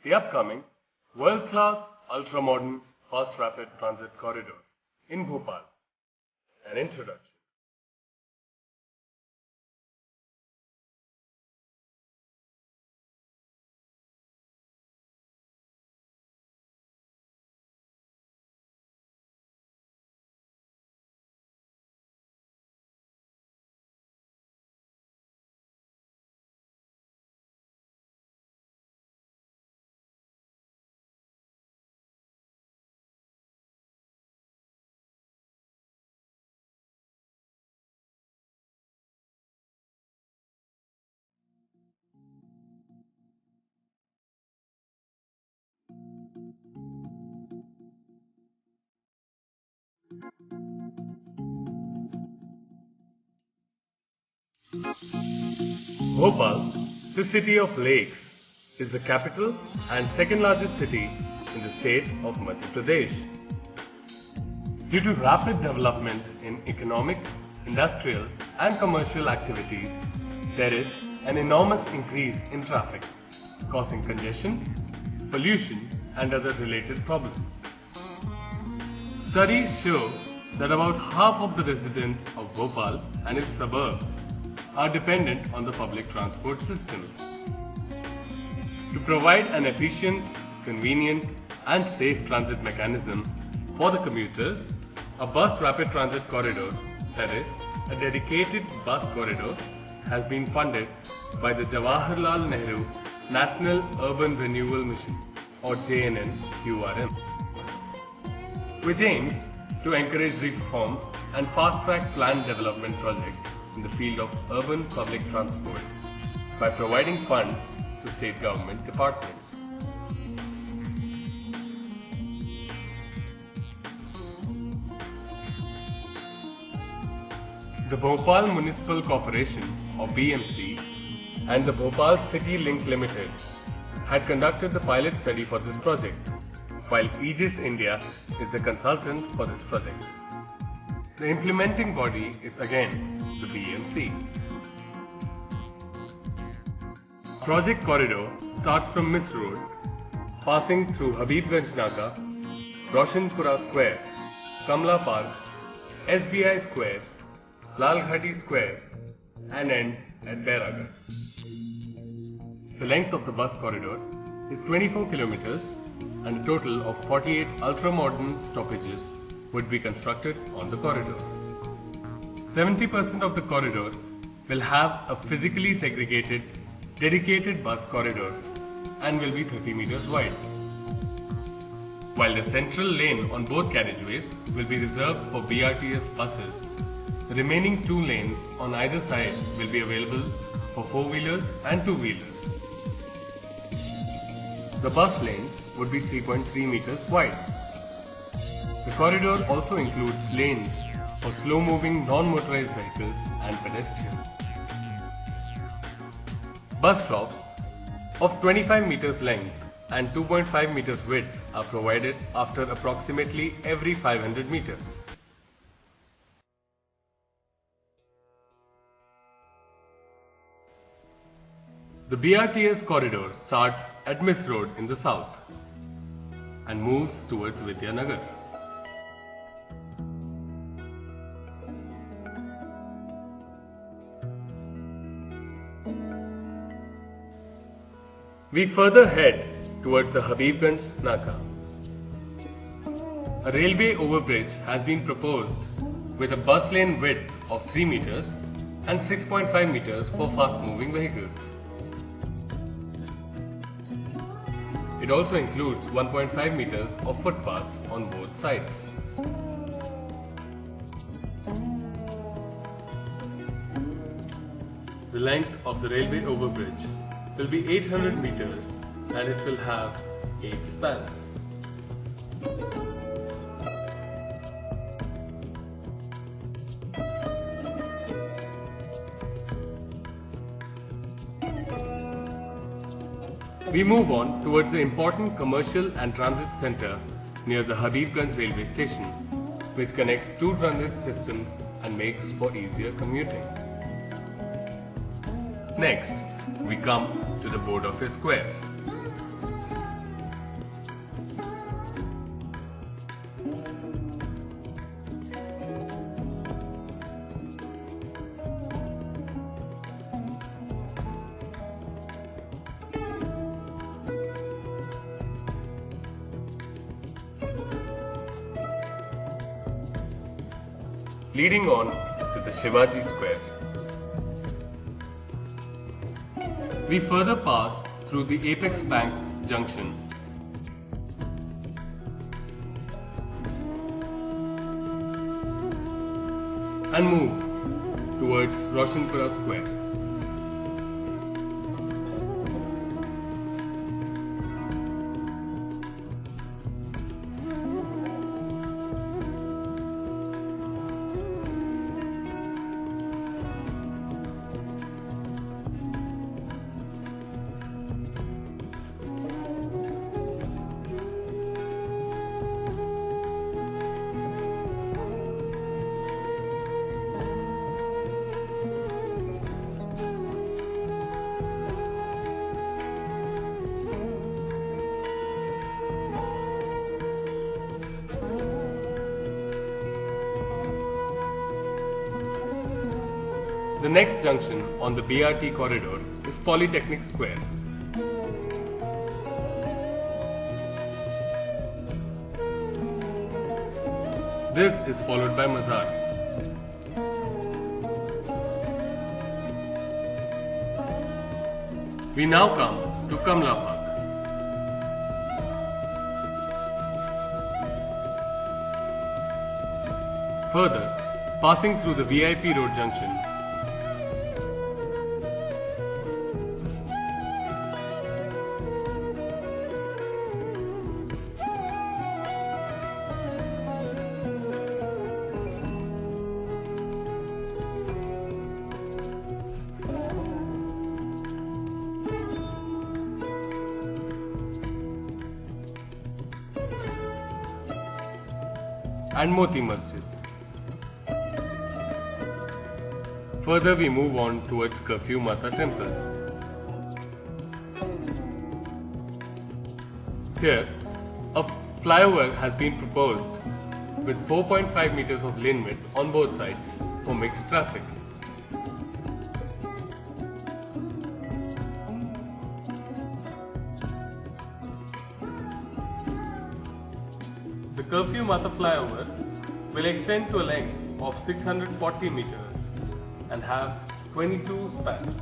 the upcoming world-class, ultra-modern, fast-rapid transit corridor in Bhopal. An introduction. Bhopal, the city of lakes, is the capital and second largest city in the state of Madhya Pradesh. Due to rapid development in economic, industrial and commercial activities, there is an enormous increase in traffic, causing congestion, pollution and other related problems. Studies show that about half of the residents of Bhopal and its suburbs are dependent on the public transport system. To provide an efficient, convenient and safe transit mechanism for the commuters, a bus rapid transit corridor, that is, a dedicated bus corridor, has been funded by the Jawaharlal Nehru National Urban Renewal Mission, or JNNURM, which aims to encourage reforms and fast-track planned development projects in the field of urban public transport by providing funds to state government departments. The Bhopal Municipal Corporation, or BMC, and the Bhopal City Link Limited had conducted the pilot study for this project, while Aegis India is the consultant for this project. The implementing body is again the BMC. Project Corridor starts from Miss Road, passing through Habibganj Naka, Roshanpura Square, Kamla Park, SBI Square, Lal Ghati Square and ends at Bairagarh. The length of the bus corridor is 24 kilometers and a total of 48 ultra-modern stoppages would be constructed on the corridor. 70% of the corridor will have a physically segregated, dedicated bus corridor and will be 30 meters wide, while the central lane on both carriageways will be reserved for BRTS buses. The remaining 2 lanes on either side will be available for 4-wheelers and 2-wheelers. The bus lanes would be 3.3 meters wide. The corridor also includes lanes for slow-moving non-motorized vehicles and pedestrians. Bus stops of 25 meters length and 2.5 meters width are provided after approximately every 500 meters. The BRTS corridor starts at Miss Road in the south and moves towards Vidyanagar. We further head towards the Habibganj Naka. A railway overbridge has been proposed with a bus lane width of 3 meters and 6.5 meters for fast-moving vehicles. It also includes 1.5 meters of footpath on both sides. The length of the railway overbridge will be 800 meters and it will have 8 spans. We move on towards the important commercial and transit center near the Habibganj railway station, which connects 2 transit systems and makes for easier commuting. Next, we come to the Board Office Square. leading on to the Shivaji Square. We further pass through the Apex Bank junction and move towards Roshanpura Square. The next junction on the BRT corridor is Polytechnic Square. This is followed by Mazar. We now come to Kamla Park. Further, passing through the VIP Road junction, and Moti Masjid. Further we move on towards Curfew Mata Temple. Here, a flyover has been proposed with 4.5 meters of lane width on both sides for mixed traffic. The Curfew Mata flyover will extend to a length of 640 meters and have 22 spans.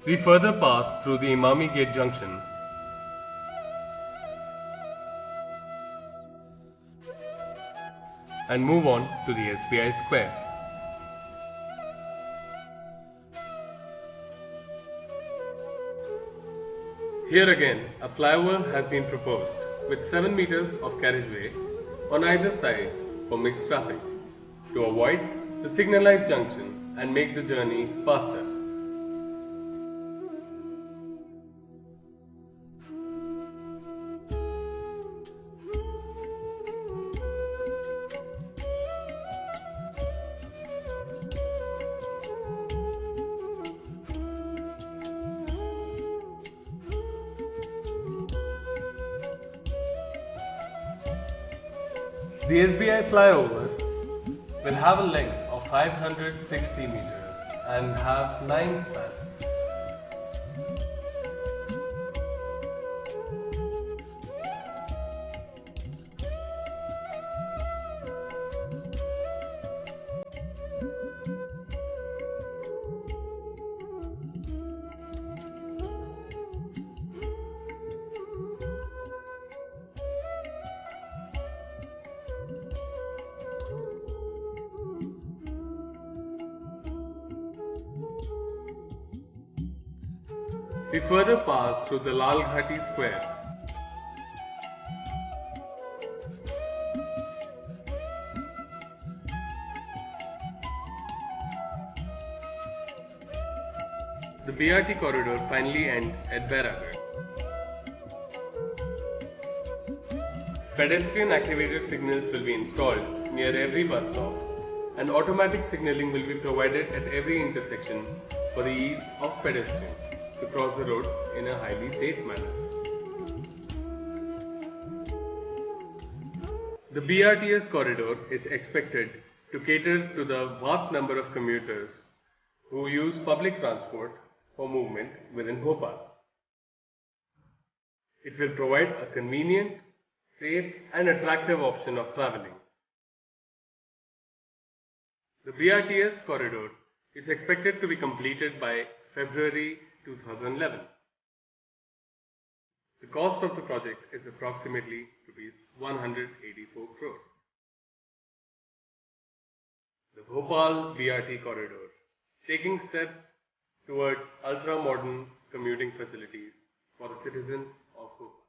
We further pass through the Imami Gate junction and move on to the SBI Square. Here again, a flyover has been proposed with 7 meters of carriageway on either side for mixed traffic to avoid the signalized junction and make the journey faster. The SBI flyover will have a length of 560 meters and have 9 spans. We further pass through the Lal Ghati Square. The BRT corridor finally ends at Bairagarh. Pedestrian activated signals will be installed near every bus stop, and automatic signalling will be provided at every intersection for the ease of pedestrians to cross the road in a highly safe manner. The BRTS corridor is expected to cater to the vast number of commuters who use public transport for movement within Bhopal. It will provide a convenient, safe and attractive option of travelling. The BRTS corridor is expected to be completed by February 2011. The cost of the project is approximately Rs 184 crores. The Bhopal BRT corridor, taking steps towards ultra-modern commuting facilities for the citizens of Bhopal.